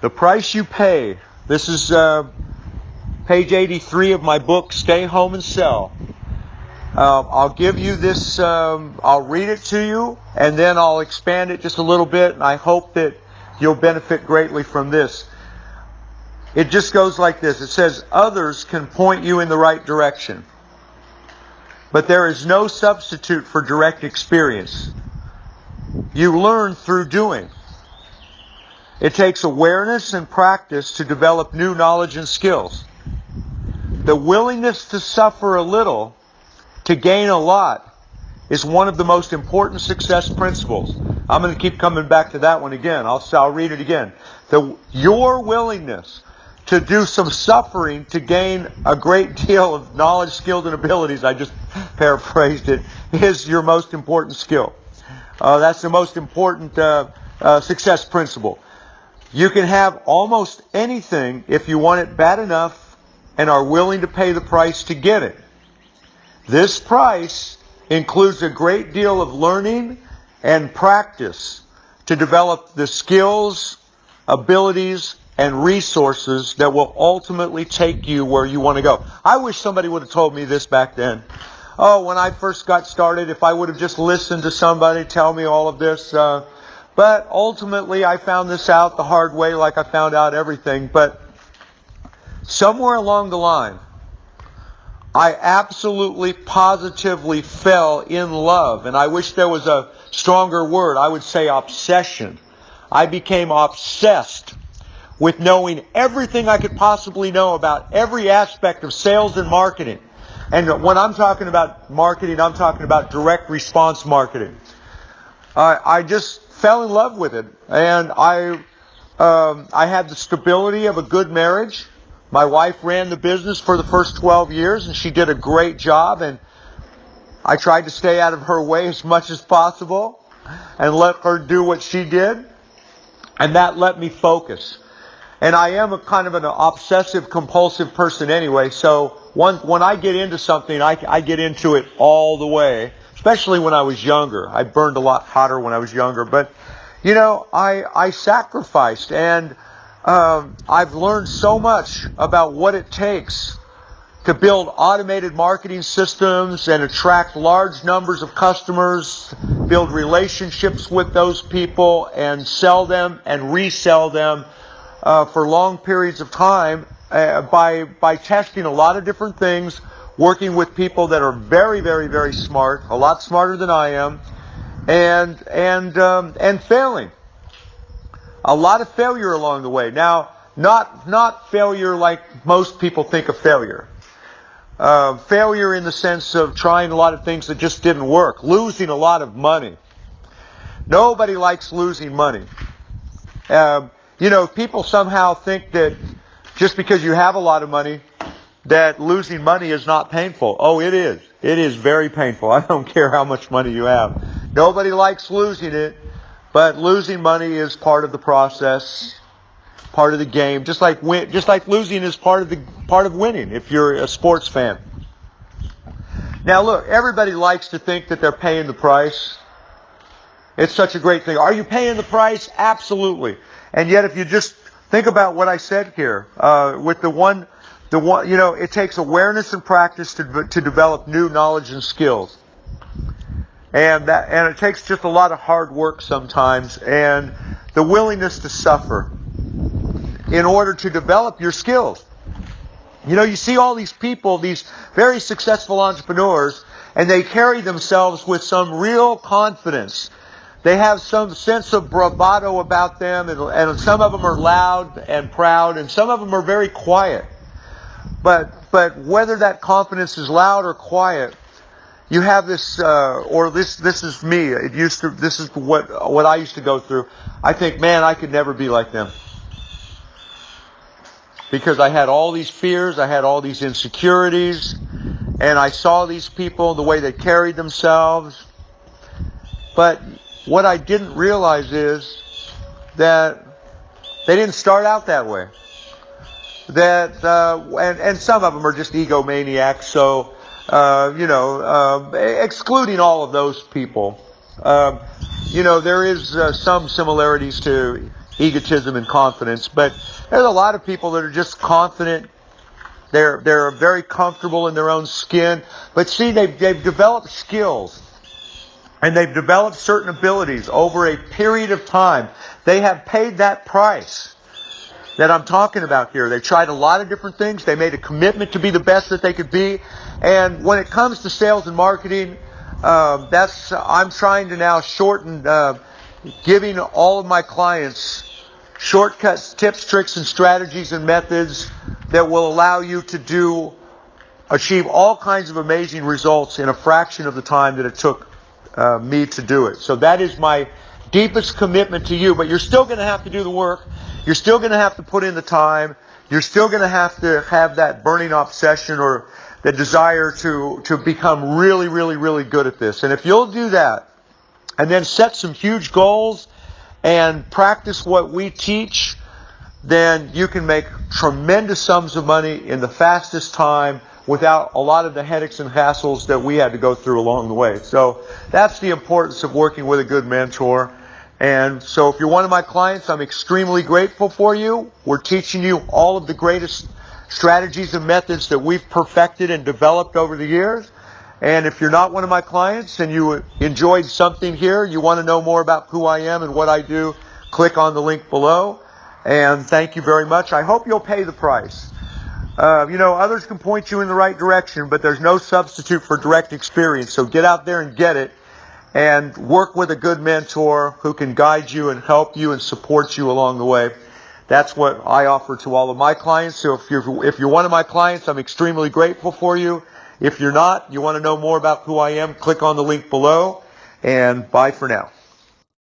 The price you pay. This is page 83 of my book, Stay Home and Sell. I'll give you this, I'll read it to you, and then I'll expand it just a little bit, and I hope that you'll benefit greatly from this. It just goes like this. It says, others can point you in the right direction, but there is no substitute for direct experience. You learn through doing. It takes awareness and practice to develop new knowledge and skills. The willingness to suffer a little to gain a lot is one of the most important success principles. I'm going to keep coming back to that one again. I'll read it again. Your willingness to do some suffering to gain a great deal of knowledge, skills, and abilities, I just paraphrased it, is your most important skill. That's the most important success principle. You can have almost anything if you want it bad enough and are willing to pay the price to get it. This price includes a great deal of learning and practice to develop the skills, abilities, and resources that will ultimately take you where you want to go. I wish somebody would have told me this back then. Oh, when I first got started, if I would have just listened to somebody tell me all of this. But ultimately, I found this out the hard way, like I found out everything. But somewhere along the line, I absolutely, positively fell in love. And I wish there was a stronger word. I would say obsession. I became obsessed with knowing everything I could possibly know about every aspect of sales and marketing. And when I'm talking about marketing, I'm talking about direct response marketing. I just fell in love with it. And I had the stability of a good marriage. My wife ran the business for the first 12 years, and she did a great job, and I tried to stay out of her way as much as possible and let her do what she did, and that let me focus. And I am a kind of an obsessive-compulsive person anyway, so when I get into something, I get into it all the way, especially when I was younger. I burned a lot hotter when I was younger, but, you know, I sacrificed, and I've learned so much about what it takes to build automated marketing systems and attract large numbers of customers, build relationships with those people, and sell them and resell them for long periods of time by testing a lot of different things, working with people that are very, very, very smart, a lot smarter than I am, and failing. A lot of failure along the way. Now, not failure like most people think of failure. Failure in the sense of trying a lot of things that just didn't work. Losing a lot of money. Nobody likes losing money. You know, people somehow think that just because you have a lot of money, that losing money is not painful. Oh, it is. It is very painful. I don't care how much money you have. Nobody likes losing it. But losing money is part of the process, part of the game. Just like losing is part of winning. If you're a sports fan. Now, look, everybody likes to think that they're paying the price. It's such a great thing. Are you paying the price? Absolutely. And yet, if you just think about what I said here, with the one, you know, it takes awareness and practice to develop new knowledge and skills. And it takes just a lot of hard work sometimes, and the willingness to suffer in order to develop your skills. You know, you see all these people, these very successful entrepreneurs, and they carry themselves with some real confidence. They have some sense of bravado about them, and some of them are loud and proud, and some of them are very quiet. But whether that confidence is loud or quiet, you have this, or this is me. This is what I used to go through. I think, man, I could never be like them. Because I had all these fears, I had all these insecurities, and I saw these people, the way they carried themselves. But what I didn't realize is that they didn't start out that way. That, and some of them are just egomaniacs, so, excluding all of those people, there is some similarities to egotism and confidence. But there's a lot of people that are just confident. They're very comfortable in their own skin. But see, they've developed skills. And they've developed certain abilities over a period of time. They have paid that price that I'm talking about here. They tried a lot of different things. They made a commitment to be the best that they could be. And when it comes to sales and marketing, I'm trying to now shorten giving all of my clients shortcuts, tips, tricks, and strategies and methods that will allow you to achieve all kinds of amazing results in a fraction of the time that it took me to do it. So that is my deepest commitment to you. But you're still going to have to do the work. You're still going to have to put in the time. You're still going to have that burning obsession or the desire to become really, really, really good at this. And if you'll do that and then set some huge goals and practice what we teach, then you can make tremendous sums of money in the fastest time without a lot of the headaches and hassles that we had to go through along the way. So that's the importance of working with a good mentor. And so if you're one of my clients, I'm extremely grateful for you. We're teaching you all of the greatest strategies and methods that we've perfected and developed over the years. And if you're not one of my clients and you enjoyed something here, you want to know more about who I am and what I do, click on the link below. And thank you very much. I hope you'll pay the price. Others can point you in the right direction, but there's no substitute for direct experience. So get out there and get it. And work with a good mentor who can guide you and help you and support you along the way. That's what I offer to all of my clients. So if you're one of my clients, I'm extremely grateful for you. If you're not, you want to know more about who I am, click on the link below. And bye for now.